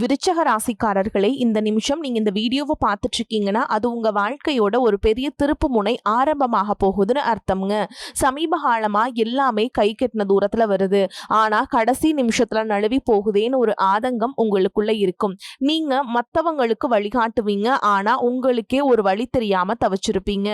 விருச்சக ராசிக்காரர்களே, இந்த நிமிஷம் நீங்க இந்த வீடியோவை பார்த்துட்டு இருக்கீங்கன்னா அது உங்க வாழ்க்கையோட ஒரு பெரிய திருப்பு முனை ஆரம்பமாக போகுதுன்னு அர்த்தம்ங்க. சமீப காலமா எல்லாமே கை கெட்டின தூரத்துல வருது, ஆனா கடைசி நிமிஷத்துல நழுவி போகுதேன்னு ஒரு ஆதங்கம் உங்களுக்குள்ள இருக்கும். நீங்க மத்தவங்களுக்கு வழிகாட்டுவீங்க, ஆனா உங்களுக்கே ஒரு வழி தெரியாம தவிச்சிருப்பீங்க.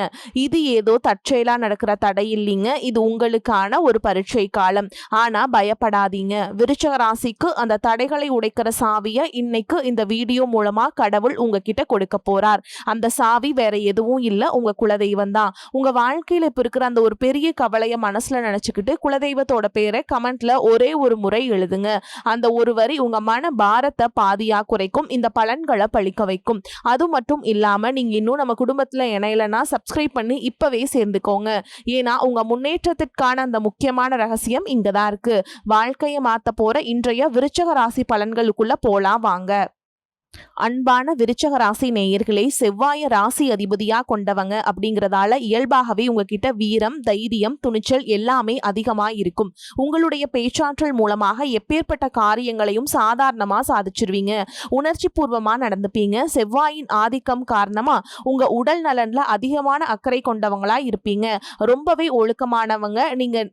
இது ஏதோ தற்செயலா நடக்கிற தடை இல்லைங்க, இது உங்களுக்கான ஒரு பரீட்சை காலம். ஆனா பயப்படாதீங்க, விருச்சக ராசிக்கு அந்த தடைகளை உடைக்கிற சாவிய இன்னைக்கு இந்த வீடியோ மூலமா கடவுள் உங்ககிட்ட கொடுக்க போறார். அந்த சாவி வேற எதுவும் இல்ல, உங்க குலதெய்வம் தான். உங்க வாழ்க்கையில இப்ப இருக்கிற அந்த ஒரு பெரிய கவலைய மனசுல நினைச்சுக்கிட்டு குலதெய்வத்தோட பேரை கமெண்ட்ல ஒரே ஒரு முறை எழுதுங்க. அந்த ஒரு வரி உங்க மன பாரத்தை பாதியா குறைக்கும், இந்த பலன்களை பழிக்க வைக்கும். அது மட்டும் இல்லாம நீங்க இன்னும் நம்ம குடும்பத்துல இணையலன்னா சப்ஸ்கிரைப் பண்ணி இப்பவே சேர்ந்துக்கோங்க. ஏன்னா உங்க முன்னேற்றத்திற்கான அந்த முக்கியமான ரகசியம் இங்கதான் இருக்கு. வாழ்க்கையை மாத்த போற இன்றைய விருச்சக ராசி பலன்களுக்குள்ள போலாம் வாங்க. அன்பான விருச்சக ராசி நேயர்களே, செவ்வாய ராசி அதிபதியா கொண்டவங்க அப்படிங்கறதால இயல்பாகவே உங்ககிட்ட வீரம், தைரியம், துணிச்சல் எல்லாமே அதிகமா இருக்கும். உங்களுடைய பேச்சாற்றல் மூலமாக எப்பேற்பட்ட காரியங்களையும் சாதாரணமா சாதிச்சிருவீங்க. உணர்ச்சி பூர்வமா நடந்துப்பீங்க. செவ்வாயின் ஆதிக்கம் காரணமா உங்க உடல் நலன்ல அதிகமான அக்கறை கொண்டவங்களா இருப்பீங்க. ரொம்பவே ஒழுக்கமானவங்க. நீங்க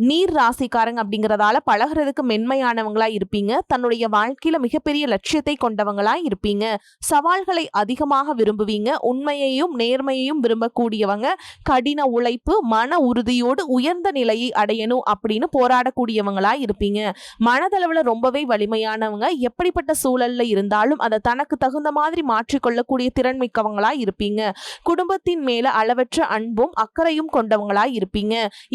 நீர் ராசிக்காரங்க அப்படிங்கறதால பழகிறதுக்கு மென்மையானவங்களா இருப்பீங்க. தன்னுடைய வாழ்க்கையில மிகப்பெரிய லட்சியத்தை கொண்டவங்களா இருப்பீங்க. சவால்களை அதிகமாக விரும்புவீங்க. உண்மையையும் நேர்மையையும் விரும்பக்கூடியவங்க. கடின உழைப்பு, மன உறுதியோடு உயர்ந்த நிலையை அடையணும் அப்படின்னு போராடக்கூடியவங்களா இருப்பீங்க. மனதளவுல ரொம்பவே வலிமையானவங்க. எப்படிப்பட்ட சூழல்ல இருந்தாலும் அதை தனக்கு தகுந்த மாதிரி மாற்றிக்கொள்ளக்கூடிய திறன் மிக்கவங்களா இருப்பீங்க. குடும்பத்தின் மேல அளவற்ற அன்பும் அக்கறையும் கொண்டவங்களா இருப்பீங்க.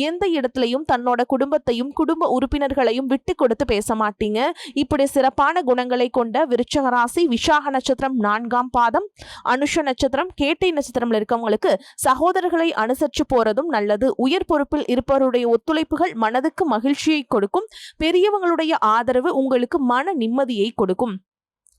எந்த இடத்துலையும் தன்னோட குடும்பத்தையும் குடும்ப உறுப்பினர்களையும் விட்டு கொடுத்து பேச மாட்டீங்க. இப்படி சிறப்பான குணங்களை கொண்ட விருச்சக ராசி விசாக நட்சத்திரம் 4ஆம் பாதம், அனுஷ நட்சத்திரம், கேட்டை நட்சத்திரம்ல இருக்கவங்களுக்கு சகோதரர்களை அனுசரிச்சு போறதும் நல்லது. உயர் பொறுப்பில் இருப்பவருடைய ஒத்துழைப்புகள் மனதுக்கு மகிழ்ச்சியை கொடுக்கும். பெரியவங்களுடைய ஆதரவு உங்களுக்கு மன நிம்மதியை கொடுக்கும்.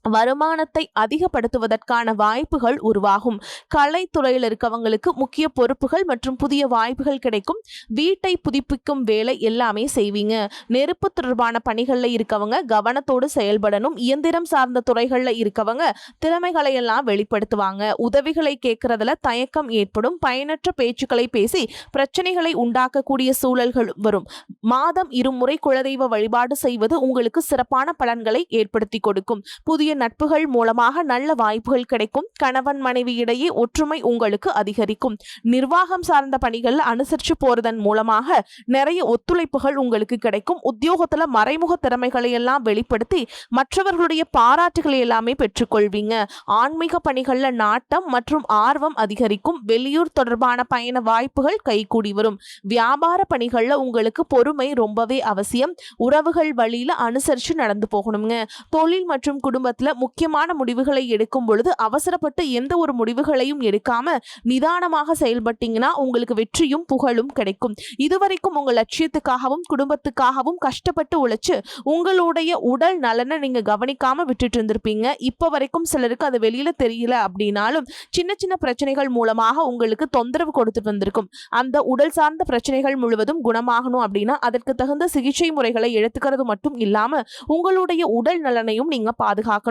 வருமானத்தை அதிகப்படுத்துவதற்கான வாய்ப்புகள் உருவாகும். கலைத்துறையில் இருக்கவங்களுக்கு முக்கிய பொறுப்புகள் மற்றும் புதிய வாய்ப்புகள் கிடைக்கும். வீட்டை புதுப்பிக்கும் வேலை எல்லாமே செய்வீங்க. நெருப்பு தொடர்பான பணிகள்ல இருக்கவங்க கவனத்தோடு செயல்படணும். இயந்திரம் சார்ந்த துறைகள்ல இருக்கவங்க திறமைகளை எல்லாம் வெளிப்படுத்துவாங்க. உதவிகளை கேட்கறதுல தயக்கம் ஏற்படும். பயனற்ற பேச்சுக்களை பேசி பிரச்சனைகளை உண்டாக்கக்கூடிய சூழல்கள் வரும். மாதம் இருமுறை குலதெய்வ வழிபாடு செய்வது உங்களுக்கு சிறப்பான பலன்களை ஏற்படுத்தி கொடுக்கும். புதிய நட்புகள் மூலமாக நல்ல வாய்ப்புகள் கிடைக்கும். கணவன் மனைவி இடையே ஒற்றுமை உங்களுக்கு அதிகரிக்கும். நிர்வாகம் சார்ந்த பணிகள் அனுசரிச்சு போறதன் மூலமாக நிறைய ஒத்துழைப்புகள் உங்களுக்கு கிடைக்கும். உத்தியோகத்துல மறைமுக திறமைகளை எல்லாம் வெளிப்படுத்தி மற்றவர்களுடைய பாராட்டுகளை எல்லாமே பெற்றுக்கொள்வீங்க. ஆன்மீக பணிகள்ல நாட்டம் மற்றும் ஆர்வம் அதிகரிக்கும். வெளியூர் தொடர்பான பயண வாய்ப்புகள் கைகூடி வரும். வியாபார பணிகள்ல உங்களுக்கு பொறுமை ரொம்பவே அவசியம். உறவுகள் வழியில அனுசரிச்சு நடந்து போகணுங்க. தொழில் மற்றும் குடும்பத்துல முக்கியமான முடிவுகளை எடுக்கும் பொழுது அவசரப்பட்டு எந்த ஒரு முடிவுகளையும் எடுக்காம நிதானமாக செயல்பட்டீங்கன்னா உங்களுக்கு வெற்றியும் புகழும் கிடைக்கும். இதுவரைக்கும் உங்க லட்சியத்துக்காகவும் குடும்பத்துக்காகவும் கஷ்டப்பட்டு உழைச்சு உங்களுடைய உடல் நலனை நீங்க கவனிக்காம விட்டுட்டு இருந்திருப்பீங்க. இப்ப வரைக்கும் சிலருக்கு அது வெளியில தெரியல அப்படின்னாலும் சின்ன சின்ன பிரச்சனைகள் மூலமாக உங்களுக்கு தொந்தரவு கொடுத்துட்டு வந்திருக்கும். அந்த உடல் சார்ந்த பிரச்சனைகள் முழுவதும் குணமாகணும் அப்படின்னா அதற்கு தகுந்த சிகிச்சை முறைகளை எடுத்துக்கிறது மட்டும் இல்லாம உங்களுடைய உடல் நலனையும் நீங்க பாதுகாக்கணும்.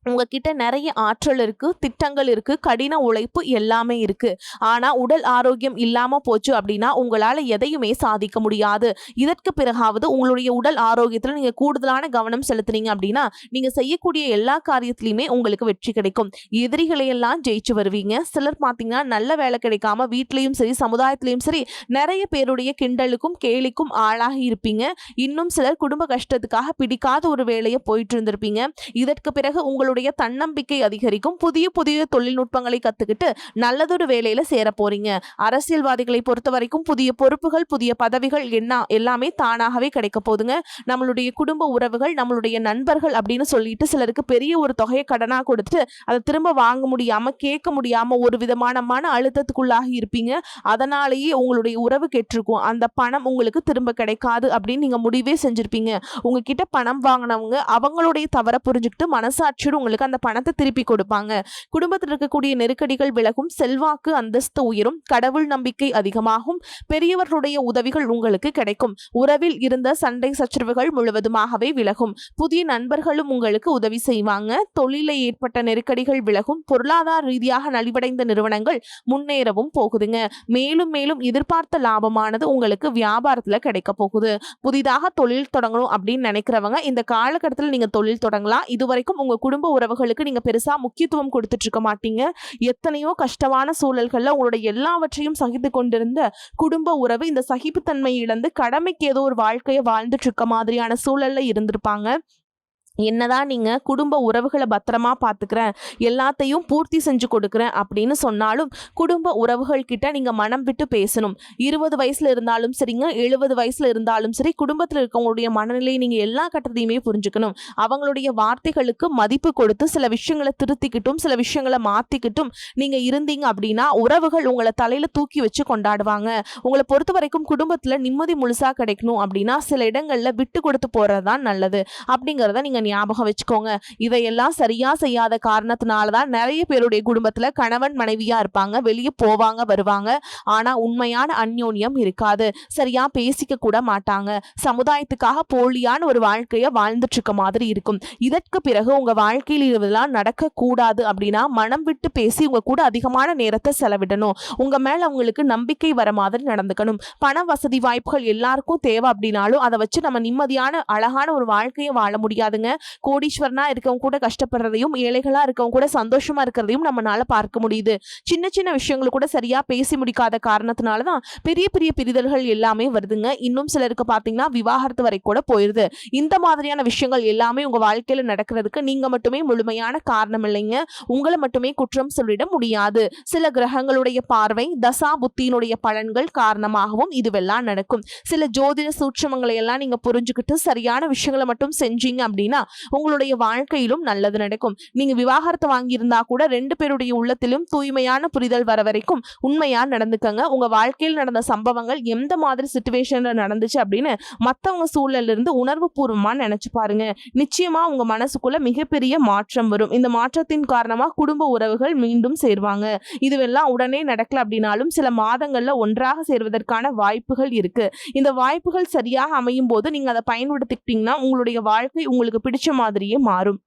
உங்ககிட்ட நிறைய ஆற்றல் இருக்கு, திட்டங்கள் இருக்கு, கடின உழைப்பு எல்லாமே இருக்கு. ஆனா உடல் ஆரோக்கியம் இல்லாம போச்சு அப்படின்னா உங்களால எதையுமே சாதிக்க முடியாது. இதற்கு பிறகாவது உங்களுடைய உடல் ஆரோக்கியத்துல நீங்க கூடுதலான கவனம் செலுத்துனீங்க அப்படின்னா நீங்க செய்யக்கூடிய எல்லா காரியத்திலையுமே உங்களுக்கு வெற்றி கிடைக்கும். எதிரிகளை எல்லாம் ஜெயிச்சு வருவீங்க. சிலர் பாத்தீங்கன்னா நல்ல வேலை கிடைக்காம வீட்லயும் சரி சமுதாயத்திலையும் சரி நிறைய பேருடைய கிண்டலுக்கும் கேலிக்கும் ஆளாகி இருப்பீங்க. இன்னும் சிலர் குடும்ப கஷ்டத்துக்காக பிடிக்காத ஒரு வேலையை போயிட்டு இருந்திருப்பீங்க. இதற்கு பிறகு உங்களுடைய தன்னம்பிக்கை அதிகரிக்கும். புதிய புதிய தொழில்நுட்பங்களை கத்துக்கிட்டு நல்லதொரு வேலையில சேர போறீங்க. அரசியல்வாதிகளை பொறுத்த வரைக்கும் புதிய பொறுப்புகள், புதிய பதவிகள் எல்லாமே தானாகவே கிடைக்க போதுங்க. நம்மளுடைய குடும்ப உறவுகள், நம்மளுடைய நண்பர்கள் அப்படின்னு சொல்லிட்டு சிலருக்கு பெரிய ஒரு தொகையை கடனா கொடுத்துட்டு அதை திரும்ப வாங்க முடியாம, கேட்க முடியாம ஒரு விதமான மன அழுத்தத்துக்குள்ளாகி இருப்பீங்க. அதனாலேயே உங்களுடைய உறவு கெட்டிருக்கும். அந்த பணம் உங்களுக்கு திரும்ப கிடைக்காது அப்படின்னு நீங்க முடிவே செஞ்சிருப்பீங்க. உங்ககிட்ட பணம் வாங்கினவங்க அவங்களுடைய தவற புரிஞ்சுக்கிட்டு மனசாட்சியோடு உங்களுக்கு அந்த பணத்தை திருப்பி கொடுப்பாங்க. குடும்பத்தில் இருக்கக்கூடிய நெருக்கடிகள் விலகும், செல்வாக்கு அந்தஸ்து உயரும், கடவுள் நம்பிக்கை அதிகமாகும், பெரியவர்களுடைய உதவிகள் உங்களுக்கு கிடைக்கும், உறவில் இருந்த சண்டை சச்சரவுகள் முழுவதுமாகவே விலகும், புதிய நண்பர்களும் உங்களுக்கு உதவி செய்வாங்க, தொழிலில் ஏற்பட்ட நெருக்கடிகள் விலகும், பொருளாதார ரீதியாக நலிவடைந்த நிறுவனங்கள் முன்னேறவும் போகுதுங்க. மேலும் மேலும் எதிர்பார்த்த லாபமானது உங்களுக்கு வியாபாரத்துல கிடைக்க போகுது. புதிதாக தொழில் தொடங்கணும் அப்படின்னு நினைக்கிறவங்க இந்த காலகட்டத்தில் நீங்க தொழில் தொடங்கலாம். இதுவரைக்கும் உங்க குடும்ப உறவுகளுக்கு நீங்க பெருசா முக்கியத்துவம் கொடுத்துட்டு இருக்க மாட்டீங்க. எத்தனையோ கஷ்டமான சூழல்கள்ல உங்களுடைய எல்லாவற்றையும் சகித்து கொண்டிருந்த குடும்ப உறவு இந்த சகிப்புத்தன்மை இழந்து கடமைக்கு ஏதோ ஒரு வாழ்க்கையை வாழ்ந்துட்டு இருக்க மாதிரியான சூழல்ல இருந்திருப்பாங்க. என்னதான் நீங்க குடும்ப உறவுகளை பத்திரமா பாத்துக்கிறேன், எல்லாத்தையும் பூர்த்தி செஞ்சு கொடுக்குறேன் அப்படின்னு சொன்னாலும் குடும்ப உறவுகள் கிட்ட நீங்க மனம் விட்டு பேசணும். 20 வயசுல இருந்தாலும் சரிங்க, 70 வயசுல இருந்தாலும் சரி, குடும்பத்தில் இருக்கவங்களுடைய மனநிலையை நீங்க எல்லா கட்டத்தையுமே புரிஞ்சுக்கணும். அவங்களுடைய வார்த்தைகளுக்கு மதிப்பு கொடுத்து சில விஷயங்களை திருத்திக்கிட்டும் சில விஷயங்களை மாத்திக்கிட்டும் நீங்க இருந்தீங்க அப்படின்னா உறவுகள் உங்களை தலையில தூக்கி வச்சு கொண்டாடுவாங்க. உங்களை பொறுத்த வரைக்கும் குடும்பத்துல நிம்மதி முழுசா கிடைக்கணும் அப்படின்னா சில இடங்கள்ல விட்டு கொடுத்து போறதுதான் நல்லது அப்படிங்கிறத நீங்க ஞாபகம் வச்சுக்கோங்க. இதையெல்லாம் சரியா செய்யாத காரணத்தினாலதான் நிறைய பேருடைய குடும்பத்துல கணவன் மனைவியா இருப்பாங்க, வெளியே போவாங்க வருவாங்க, ஆனா உண்மையான அந்யோன்யம் இருக்காது, சரியா பேசிக்க கூட மாட்டாங்க, சமுதாயத்துக்காக போலியான ஒரு வாழ்க்கைய வாழ்ந்துட்டு இருக்க மாதிரி இருக்கும். இதற்கு பிறகு உங்க வாழ்க்கையில் இதெல்லாம் நடக்க கூடாது அப்படின்னா மனம் விட்டு பேசி உங்க கூட அதிகமான நேரத்தை செலவிடணும். உங்க மேல அவங்களுக்கு நம்பிக்கை வர மாதிரி நடந்துக்கணும். பண வசதி வாய்ப்புகள் எல்லாருக்கும் தேவை அப்படின்னாலும் அதை வச்சு நம்ம நிம்மதியான அழகான ஒரு வாழ்க்கையை வாழ முடியாதுங்க. கோடீஸ்வரனா இருக்கவங்க கூட கஷ்டப்படுறதையும் ஏழைகளா இருக்கவங்க கூட சந்தோஷமா இருக்கிறதையும் நம்மளால பார்க்க முடியுது. சின்ன சின்ன விஷயங்கள் கூட சரியா பேசி முடிக்காத காரணத்தினாலதான் பெரிய பெரிய பிரிதல்கள் எல்லாமே வருதுங்க. இன்னும் சிலருக்கு பாத்தீங்கன்னா விவாகரத்து வரை கூட போயிருது. இந்த மாதிரியான விஷயங்கள் எல்லாமே உங்க வாழ்க்கையில நடக்கிறதுக்கு நீங்க மட்டுமே முழுமையான காரணம் இல்லைங்க. உங்களை மட்டுமே குற்றம் சொல்லிட முடியாது. சில கிரகங்களுடைய பார்வை, தசா புத்தியினுடைய பலன்கள் காரணமாகவும் இதுவெல்லாம் நடக்கும். சில ஜோதிட சூட்சமங்களை எல்லாம் நீங்க புரிஞ்சுக்கிட்டு சரியான விஷயங்களை மட்டும் செஞ்சீங்க அப்படின்னா உங்களுடைய வாழ்க்கையிலும் நல்லது நடக்கும். நீங்க விவாகரத்து வாங்கியிருந்தா கூட 2 பேருடைய உள்ளத்திலும் தூய்மையான புரிதல் வர வரைக்கும் உண்மையா நடந்துக்கங்க. உங்க வாழ்க்கையில் நடந்த சம்பவங்கள் எந்த மாதிரி சிச்சுவேஷன்ல நடந்துச்சு அப்படின்னு மத்தவங்க சூழல்ல இருந்து உணர்வு பூர்வமா நினைச்சு பாருங்க. நிச்சயமா உங்க மனசுக்குள்ள மிகப்பெரிய மாற்றம் வரும். இந்த மாற்றத்தின் காரணமா குடும்ப உறவுகள் மீண்டும் சேர்வாங்க. இதுவெல்லாம் உடனே நடக்கல அப்படின்னாலும் சில மாதங்கள்ல ஒன்றாக சேர்வதற்கான வாய்ப்புகள் இருக்கு. இந்த வாய்ப்புகள் சரியாக அமையும் போது நீங்க அதை பயன்படுத்திக்கிட்டீங்கன்னா உங்களுடைய வாழ்க்கை உங்களுக்கு பிடிச்ச மாதிரியே மாறும்.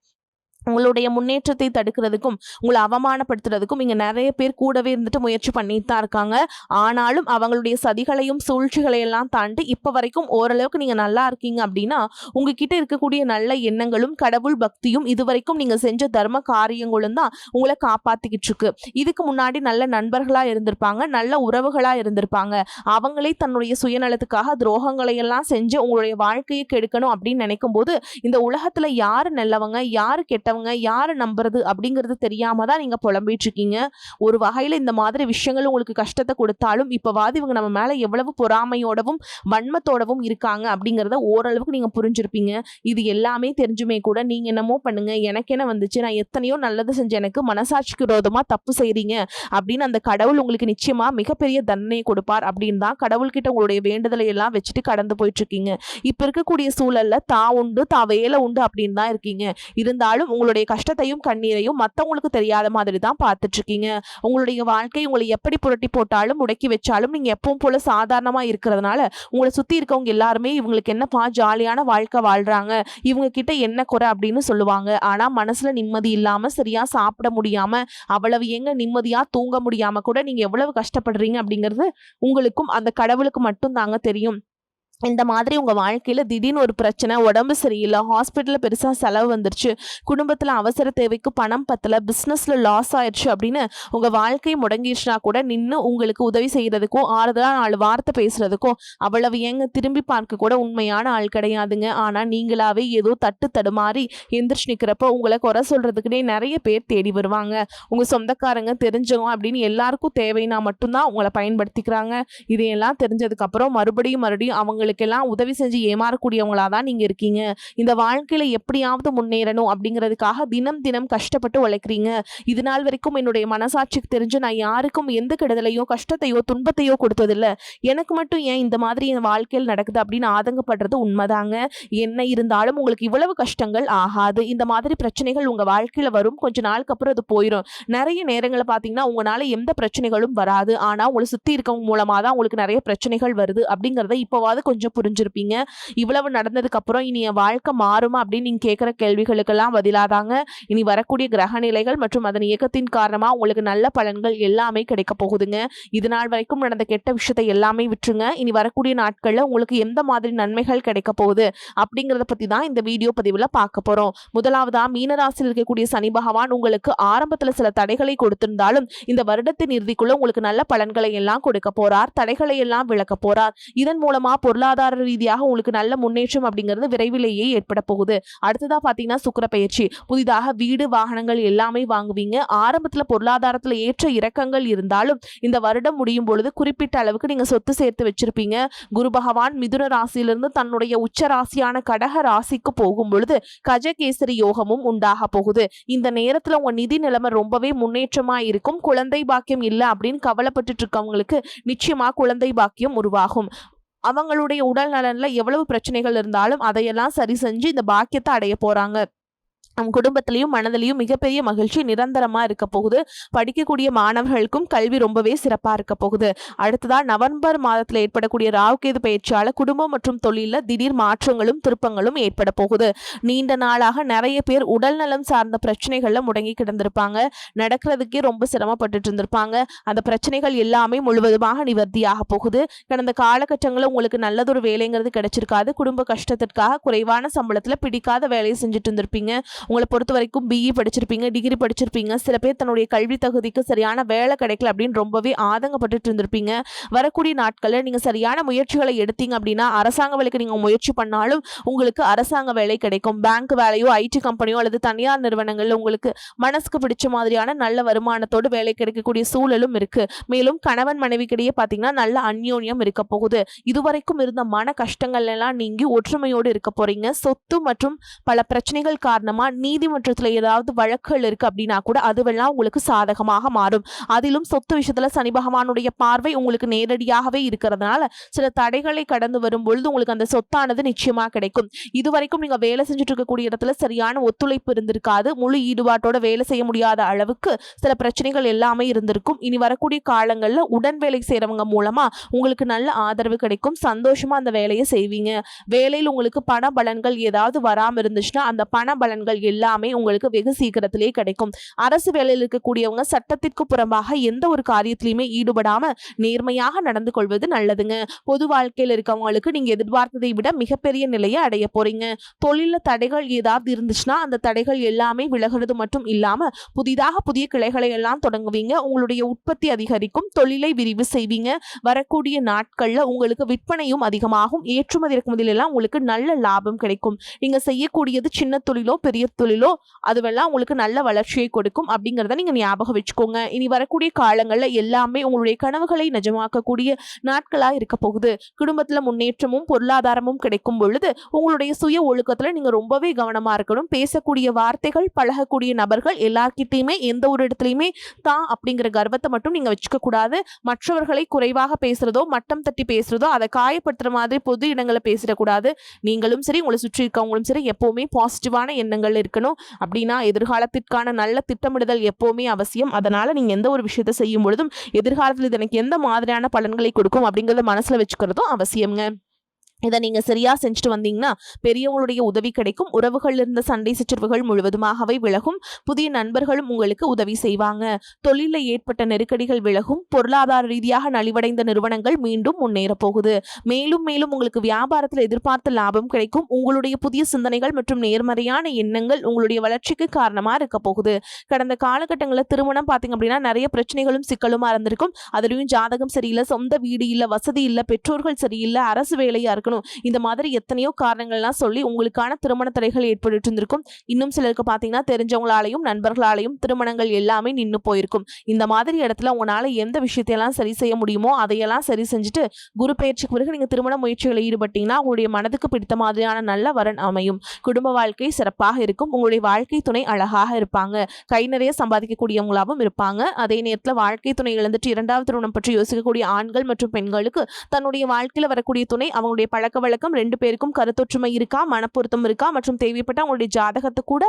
உங்களுடைய முன்னேற்றத்தை தடுக்கிறதுக்கும் உங்களை அவமானப்படுத்துறதுக்கும் இங்க நிறைய பேர் கூடவே இருந்துட்டு முயற்சி பண்ணிட்டு தான் இருக்காங்க. ஆனாலும் அவங்களுடைய சதிகளையும் சூழ்ச்சிகளையெல்லாம் தாண்டி இப்ப வரைக்கும் ஓரளவுக்கு நீங்க நல்லா இருக்கீங்க அப்படின்னா உங்ககிட்ட இருக்கக்கூடிய நல்ல எண்ணங்களும் கடவுள் பக்தியும் இதுவரைக்கும் நீங்க செஞ்ச தர்ம காரியங்களும் தான் உங்களை காப்பாத்திக்கிட்டு இருக்கு. இதுக்கு முன்னாடி நல்ல நண்பர்களா இருந்திருப்பாங்க, நல்ல உறவுகளா இருந்திருப்பாங்க. அவங்களே தன்னுடைய சுயநலத்துக்காக துரோகங்களை எல்லாம் செஞ்சு உங்களுடைய வாழ்க்கையை கெடுக்கணும் அப்படின்னு நினைக்கும் போது இந்த உலகத்துல யாரு நல்லவங்க யாரு கெட்ட யாரு நம்புறது அப்படிங்கிறது தெரியாம தான் நீங்க புலம்பிட்டு இருக்கீங்க. ஒரு வகையில இந்த மாதிரி விஷயங்கள் உங்களுக்கு கஷ்டத்தை கொடுத்தாலும் இப்பவாது இவங்க நம்ம மேல எவ்வளவு பொறாமையோடவும் வன்மத்தோடவும் இருக்காங்க அப்படிங்கறத ஓரளவுக்கு நீங்க புரிஞ்சிருப்பீங்க. இது எல்லாமே தெரிஞ்சுமே கூட நீங்க என்னமோ பண்ணுங்க, எனக்கு என்ன வந்துச்சு, நான் எத்தனையோ நல்லது செஞ்ச எனக்கு மனசாட்சிக்கு விரோதமா தப்பு செய்றீங்க அப்படின்னு அந்த கடவுள் உங்களுக்கு நிச்சயமா மிகப்பெரிய தண்டனையை கொடுப்பார் அப்படின்னு தான் கடவுள்கிட்ட உங்களுடைய வேண்டுதலை எல்லாம் வச்சுட்டு கடந்து போயிட்டு இருக்கீங்க. இப்ப இருக்கக்கூடிய சூழல்ல உண்டு வேலை உண்டு அப்படின்னு தான் இருக்கீங்க. இருந்தாலும் உங்களுடைய கஷ்டத்தையும் கண்ணீரையும் மற்றவங்களுக்கு தெரியாத மாதிரி தான் பார்த்துட்டு இருக்கீங்க. உங்களுடைய வாழ்க்கை உங்களை எப்படி புரட்டி போட்டாலும் முடக்கி வச்சாலும் நீங்க எப்பவும் போல சாதாரணமா இருக்கிறதுனால உங்களை சுத்தி இருக்கவங்க எல்லாருமே இவங்களுக்கு என்னப்பா ஜாலியான வாழ்க்கை வாழ்றாங்க, இவங்க கிட்ட என்ன குறை அப்படின்னு சொல்லுவாங்க. ஆனா மனசுல நிம்மதி இல்லாம சரியா சாப்பிட முடியாம அவ்வளவு எங்க நிம்மதியா தூங்க முடியாம கூட நீங்க எவ்வளவு கஷ்டப்படுறீங்க அப்படிங்கிறது உங்களுக்கும் அந்த கடவுளுக்கு மட்டும் தாங்க தெரியும். இந்த மாதிரி உங்க வாழ்க்கையில திடீர்னு ஒரு பிரச்சனை, உடம்பு சரியில்லை, ஹாஸ்பிட்டல்ல பெருசா செலவு வந்துருச்சு, குடும்பத்துல அவசர தேவைக்கு பணம் பத்தல, பிசினஸ்ல லாஸ் ஆயிடுச்சு அப்படின்னு உங்க வாழ்க்கை முடங்கிடுச்சுனா கூட நின்று உங்களுக்கு உதவி செய்யறதுக்கும் ஆறுதலா 4 வார்த்தை பேசுறதுக்கும் அவ்வளவு ஏங்க திரும்பி பார்க்க கூட உண்மையான ஆள் கிடையாதுங்க. ஆனா நீங்களாவே ஏதோ தட்டு தடுமாறி எந்திரிச்சு நிக்கிறப்ப உங்களை குறை சொல்றதுக்குன்னே நிறைய பேர் தேடி வருவாங்க. உங்க சொந்தக்காரங்க தெரிஞ்சவங்க அப்படின்னு எல்லாருக்கும் தேவைன்னா மட்டும்தான் உங்களை பயன்படுத்திக்கிறாங்க. இதையெல்லாம் தெரிஞ்சதுக்கு அப்புறம் மறுபடியும் அவங்க இருக்கக்கூடியவங்களுக்கெல்லாம் உதவி செஞ்சு ஏமாறக்கூடியவங்களா தான் நீங்க இருக்கீங்க. இந்த வாழ்க்கையில எப்படியாவது முன்னேறணும் அப்படிங்கிறதுக்காக தினம் தினம் கஷ்டப்பட்டு உழைக்கிறீங்க. இது நாள் வரைக்கும் என்னுடைய மனசாட்சிக்கு தெரிஞ்சு நான் யாருக்கும் எந்த கெடுதலையோ கஷ்டத்தையோ துன்பத்தையோ கொடுத்ததில்ல. எனக்கு மட்டும் ஏன் இந்த மாதிரி என் வாழ்க்கையில் நடக்குது அப்படின்னு ஆதங்கப்படுறது உண்மைதாங்க. என்ன இருந்தாலும் உங்களுக்கு இவ்வளவு கஷ்டங்கள் ஆகாது. இந்த மாதிரி பிரச்சனைகள் உங்க வாழ்க்கையில வரும். கொஞ்ச நாளுக்கு அப்புறம் அது போயிடும். நிறைய நேரங்களை பார்த்தீங்கன்னா உங்களால எந்த பிரச்சனைகளும் வராது. ஆனா உங்களை சுத்தி இருக்கவங்க மூலமா தான் உங்களுக்கு நிறைய பிரச்சனைகள் வருது அப்படிங்கிறத இப்போவாது கொஞ்சம் புரிஞ்சிருப்பீங்க. இவ்வளவு நடந்ததுக்கு அப்புறம் இனி என் வாழ்க்கை மாறுமா அப்படின்னு நீங்க கேட்கிற கேள்விகளுக்கெல்லாம் பதிலாதாங்க இனி வரக்கூடிய கிரக நிலைகள் மற்றும் அதன் இயக்கத்தின் காரணமா உங்களுக்கு நல்ல பலன்கள் எல்லாமே கிடைக்க போகுதுங்க. இது நாள் வரைக்கும் நடந்த கெட்ட விஷயத்தை எல்லாமே விட்டுருங்க. இனி வரக்கூடிய நாட்கள்ல உங்களுக்கு எந்த மாதிரி நன்மைகள் கிடைக்க போகுது அப்படிங்கறத பத்தி தான் இந்த வீடியோ பதிவுல பார்க்க போறோம். முதலாவதா மீனராசியில் இருக்கக்கூடிய சனி பகவான் உங்களுக்கு ஆரம்பத்துல சில தடைகளை கொடுத்திருந்தாலும் இந்த வருடத்தின் இறுதிக்குள்ள உங்களுக்கு நல்ல பலன்களை எல்லாம் கொடுக்க போறார். தடைகளை எல்லாம் விளக்க போறார். இதன் மூலமா பொருளாதார ரீதியாக உங்களுக்கு நல்ல முன்னேற்றம் அப்படிங்கிறது விரைவிலேயே ஏற்பட போகுது. அடுத்ததா பாத்தீங்கன்னா சுக்கிர பயிற்சி. புதிதாக வீடு வாகனங்கள் எல்லாமே வாங்குவீங்க. ஆரம்பத்துல பொருளாதாரத்துல ஏற்ற இறக்கங்கள் இருந்தாலும் இந்த வருடம் முடியும் பொழுது குறிப்பிட்ட அளவுக்கு நீங்க சொத்து சேர்த்து வச்சிருப்பீங்க. குரு பகவான் மிதுன ராசியிலிருந்து தன்னுடைய உச்ச ராசியான கடக ராசிக்கு போகும் பொழுது கஜகேசரி யோகமும் உண்டாக போகுது. இந்த நேரத்துல உங்க நிதி நிலைமை ரொம்பவே முன்னேற்றமா இருக்கும். குழந்தை பாக்கியம் இல்லை அப்படின்னு கவலைப்பட்டு இருக்கவங்களுக்கு நிச்சயமா குழந்தை பாக்கியம் உருவாகும். அவங்களுடைய உடல் நலன்ல எவ்வளவு பிரச்சனைகள் இருந்தாலும் அதையெல்லாம் சரி செஞ்சு இந்த பாக்கியத்தை அடைய போறாங்க. நம் குடும்பத்திலையும் மனதிலையும் மிகப்பெரிய மகிழ்ச்சி நிரந்தரமா இருக்க போகுது. படிக்கக்கூடிய மாணவர்களுக்கும் கல்வி ரொம்பவே சிறப்பா இருக்க போகுது. அடுத்ததா நவம்பர் மாதத்துல ஏற்படக்கூடிய ராகுகேது பயிற்சியால குடும்பம் மற்றும் தொழில திடீர் மாற்றங்களும் திருப்பங்களும் ஏற்பட போகுது. நீண்ட நாளாக நிறைய பேர் உடல் நலம் சார்ந்த பிரச்சனைகள்ல முடங்கி கிடந்திருப்பாங்க. நடக்கிறதுக்கே ரொம்ப சிரமப்பட்டுட்டு இருந்திருப்பாங்க. அந்த பிரச்சனைகள் எல்லாமே முழுவதுமாக நிவர்த்தியாக போகுது. கடந்த காலகட்டங்களில் உங்களுக்கு நல்லதொரு வேலைங்கிறது கிடைச்சிருக்காது. குடும்ப கஷ்டத்திற்காக குறைவான சம்பளத்துல பிடிக்காத வேலையை செஞ்சுட்டு இருந்திருப்பீங்க. உங்களை பொறுத்த வரைக்கும் பிஇ படிச்சிருப்பீங்க, டிகிரி படிச்சிருப்பீங்க. சில பேர் தன்னுடைய கல்வி தகுதிக்கு சரியான வேலை கிடைக்கல அப்படின்னு ரொம்பவே ஆதங்கப்பட்டு இருந்திருப்பீங்க. வரக்கூடிய நாட்களில் நீங்க சரியான முயற்சிகளை எடுத்தீங்க அப்படின்னா அரசாங்க வேலைக்கு நீங்க முயற்சி பண்ணாலும் உங்களுக்கு அரசாங்க வேலை கிடைக்கும். பேங்க் வேலையோ ஐடி கம்பெனியோ அல்லது தனியார் நிறுவனங்கள்ல உங்களுக்கு மனசுக்கு பிடிச்ச மாதிரியான நல்ல வருமானத்தோடு வேலை கிடைக்கக்கூடிய சூழலும் இருக்கு. மேலும் கணவன் மனைவிக்கிடையே பார்த்தீங்கன்னா நல்ல அந்யோன்யம் இருக்க போகுது. இதுவரைக்கும் இருந்த மன கஷ்டங்கள் எல்லாம் நீங்கி ஒற்றுமையோடு இருக்க போறீங்க. சொத்து மற்றும் பல பிரச்சனைகள் காரணமா நீதிமன்றத்துல ஏதாவது வழக்குகள் இருக்கு அப்படின்னா கூட அதுவெல்லாம் உங்களுக்கு சாதகமாக மாறும். அதிலும் சொத்து விஷயத்துல சனி பகவானுடைய பார்வை உங்களுக்கு நேரடியாகவே இருக்கிறதுனால சில தடைகளை கடந்து வரும் பொழுது உங்களுக்கு அந்த சொத்தானது நிச்சயமா கிடைக்கும். இதுவரைக்கும் நீங்க வேலை செஞ்சுட்டு இருக்கக்கூடிய இடத்துல சரியான ஒத்துழைப்பு இருந்திருக்காது. முழு ஈடுபாட்டோட வேலை செய்ய முடியாத அளவுக்கு சில பிரச்சனைகள் எல்லாமே இருந்திருக்கும். இனி வரக்கூடிய காலங்கள்ல உடன் வேலை செய்யறவங்க மூலமா உங்களுக்கு நல்ல ஆதரவு கிடைக்கும். சந்தோஷமா அந்த வேலையை செய்வீங்க. வேலையில் உங்களுக்கு பண பலன்கள் ஏதாவது வராம இருந்துச்சுன்னா அந்த பண பலன்கள் எல்லாமே உங்களுக்கு வெகு சீக்கிரத்திலே கிடைக்கும். அரசு வேலையில் இருக்கக்கூடியவங்க சட்டத்திற்கு புறம்பாக எந்த ஒரு காரியத்திலையுமே ஈடுபடாம நேர்மையாக நடந்து கொள்வது நல்லதுங்க. பொது வாழ்க்கையில் இருக்கவங்களுக்கு நீங்க எதிர்பார்த்ததை விட மிகப்பெரிய நிலையை அடைய போறீங்க. தொழில தடைகள் ஏதாவது இருந்துச்சுன்னா அந்த தடைகள் எல்லாமே விலகிறது மட்டும் இல்லாம புதிதாக புதிய கிளைகளை எல்லாம் தொடங்குவீங்க. உங்களுடைய உற்பத்தி அதிகரிக்கும். தொழிலை விரிவு செய்வீங்க. வரக்கூடிய நாட்கள்ல உங்களுக்கு விற்பனையும் அதிகமாகும். ஏற்றுமதி இறக்குமதியில் எல்லாம் உங்களுக்கு நல்ல லாபம் கிடைக்கும். நீங்க செய்யக்கூடியது சின்ன தொழிலோ பெரிய தொழிலோ அதுவெல்லாம் உங்களுக்கு நல்ல வளர்ச்சியை கொடுக்கும் அப்படிங்கிறத நீங்க ஞாபகம் வச்சுக்கோங்க. இனி வரக்கூடிய காலங்கள்ல எல்லாமே உங்களுடைய கனவுகளை நிஜமாக்கக்கூடிய நாட்களா இருக்க போகுது. குடும்பத்துல முன்னேற்றமும் பொருளாதாரமும் கிடைக்கும் பொழுது உங்களுடைய சுய ஒழுக்கத்துல நீங்க ரொம்பவே கவனமா இருக்கணும். பேசக்கூடிய வார்த்தைகள், பழகக்கூடிய நபர்கள் எல்லார்கிட்டையுமே எந்த ஒரு இடத்துலையுமே தான் அப்படிங்கிற கர்வத்தை மட்டும் நீங்க வச்சுக்க கூடாது. மற்றவர்களை குறைவாக பேசுறதோ மட்டம் தட்டி பேசுறதோ அதை காயப்படுத்துற மாதிரி பொது இடங்களை பேசிடக்கூடாது. நீங்களும் சரி உங்களை சுற்றி இருக்கவங்களும் சரி எப்பவுமே பாசிட்டிவான எண்ணங்கள் இருக்கணும். அப்படின்னா எதிர்காலத்திற்கான நல்ல திட்டமிடுதல் எப்பவுமே அவசியம். அதனால நீங்க எந்த ஒரு விஷயத்தை செய்யும் பொழுதும் எதிர்காலத்தில் இது எனக்கு எந்த மாதிரியான பலன்களை கொடுக்கும் அப்படிங்கறத மனசுல வச்சுக்கிறதும் அவசியம்ங்க. இதை நீங்க சரியா செஞ்சுட்டு வந்தீங்கன்னா பெரியவங்களுடைய உதவி கிடைக்கும். உறவுகள் இருந்த சண்டை சச்சரவுகள் முழுவதுமாகவே விலகும். புதிய நண்பர்களும் உங்களுக்கு உதவி செய்வாங்க. தொழிலில் ஏற்பட்ட நெருக்கடிகள் விலகும். பொருளாதார ரீதியாக நலிவடைந்த நிறுவனங்கள் மீண்டும் முன்னேற போகுது. மேலும் மேலும் உங்களுக்கு வியாபாரத்தில் எதிர்பார்த்த லாபம் கிடைக்கும். உங்களுடைய புதிய சிந்தனைகள் மற்றும் நேர்மறையான எண்ணங்கள் உங்களுடைய வளர்ச்சிக்கு காரணமா இருக்க போகுது. கடந்த காலகட்டங்களில் திருமணம் பார்த்தீங்க அப்படின்னா நிறைய பிரச்சனைகளும் சிக்கலுமா இருந்திருக்கும். அதுலயும் ஜாதகம் சரியில்லை, சொந்த வீடு இல்லை, வசதி இல்லை, பெற்றோர்கள் சரியில்லை, அரசு வேலையா இருக்கணும், இருக்கணும். இந்த மாதிரி எத்தனையோ காரணங்கள்லாம் சொல்லி உங்களுக்கான திருமண தடைகள் ஏற்பட்டு இருந்திருக்கும். இன்னும் சிலருக்கு பார்த்தீங்கன்னா தெரிஞ்சவங்களாலையும் நண்பர்களாலையும் திருமணங்கள் எல்லாமே நின்று போயிருக்கும். இந்த மாதிரி இடத்துல உங்களால எந்த விஷயத்தையெல்லாம் சரி செய்ய முடியுமோ அதையெல்லாம் சரி செஞ்சுட்டு குரு பெயர்ச்சிக்கு பிறகு நீங்க திருமண முயற்சிகளில் ஈடுபட்டீங்கன்னா உங்களுடைய மனதுக்கு பிடித்த மாதிரியான நல்ல வரன் அமையும். குடும்ப வாழ்க்கை சிறப்பாக இருக்கும். உங்களுடைய வாழ்க்கை துணை அழகாக இருப்பாங்க. கை நிறைய சம்பாதிக்கக்கூடியவங்களாகவும் இருப்பாங்க. அதே நேரத்தில் வாழ்க்கை துணை இழந்துட்டு இரண்டாவது திருமணம் பற்றி யோசிக்கக்கூடிய ஆண்கள் மற்றும் பெண்களுக்கு தன்னுடைய வாழ்க்கையில் வரக்கூடிய துணை அவங்களுடைய பழக்க வழக்கம் 2 பேருக்கும் கருத்தொற்றுமை இருக்கா, மனப்பொருத்தம் இருக்கா மற்றும் தேவைப்பட்ட அவங்களுடைய ஜாதகத்தை கூட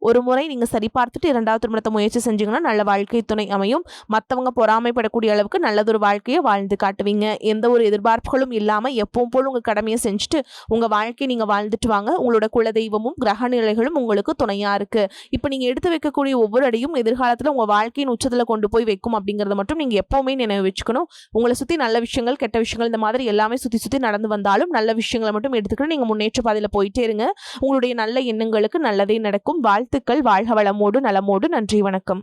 ஒரு முறை நீங்க சரி பார்த்துட்டு இரண்டாவது திருமணத்தை முயற்சி செஞ்சீங்கன்னா நல்ல வாழ்க்கை துணை அமையும். மற்றவங்க பொறாமைப்படக்கூடிய அளவுக்கு நல்லதொரு வாழ்க்கையை வாழ்ந்து காட்டுவீங்க. எந்த ஒரு எதிர்பார்ப்புகளும் இல்லாம எப்பவும் போல உங்க கடமையை செஞ்சுட்டு உங்க வாழ்க்கையை நீங்க வாழ்ந்துட்டு வாங்க. உங்களோட குலதெய்வமும் கிரக நிலைகளும் உங்களுக்கு துணையா இருக்கு. இப்போ நீங்க எடுத்து வைக்கக்கூடிய ஒவ்வொரு அடியும் எதிர்காலத்துல உங்க வாழ்க்கையின் உச்சத்துல கொண்டு போய் வைக்கும் அப்படிங்கறத மட்டும் நீங்க எப்பவுமே நினைவு வச்சுக்கணும். உங்களை சுத்தி நல்ல விஷயங்கள் கெட்ட விஷயங்கள் இந்த மாதிரி எல்லாமே சுத்தி சுத்தி நடந்து வந்தாலும் நல்ல விஷயங்களை மட்டும் எடுத்துக்கிட்டு நீங்க முன்னேற்ற பாதையில போயிட்டே இருங்க. உங்களுடைய நல்ல எண்ணங்களுக்கு நல்லதே நடக்கும். வாழ்த்துக்கள். வாழ்க வளமோடு நலமோடு. நன்றி, வணக்கம்.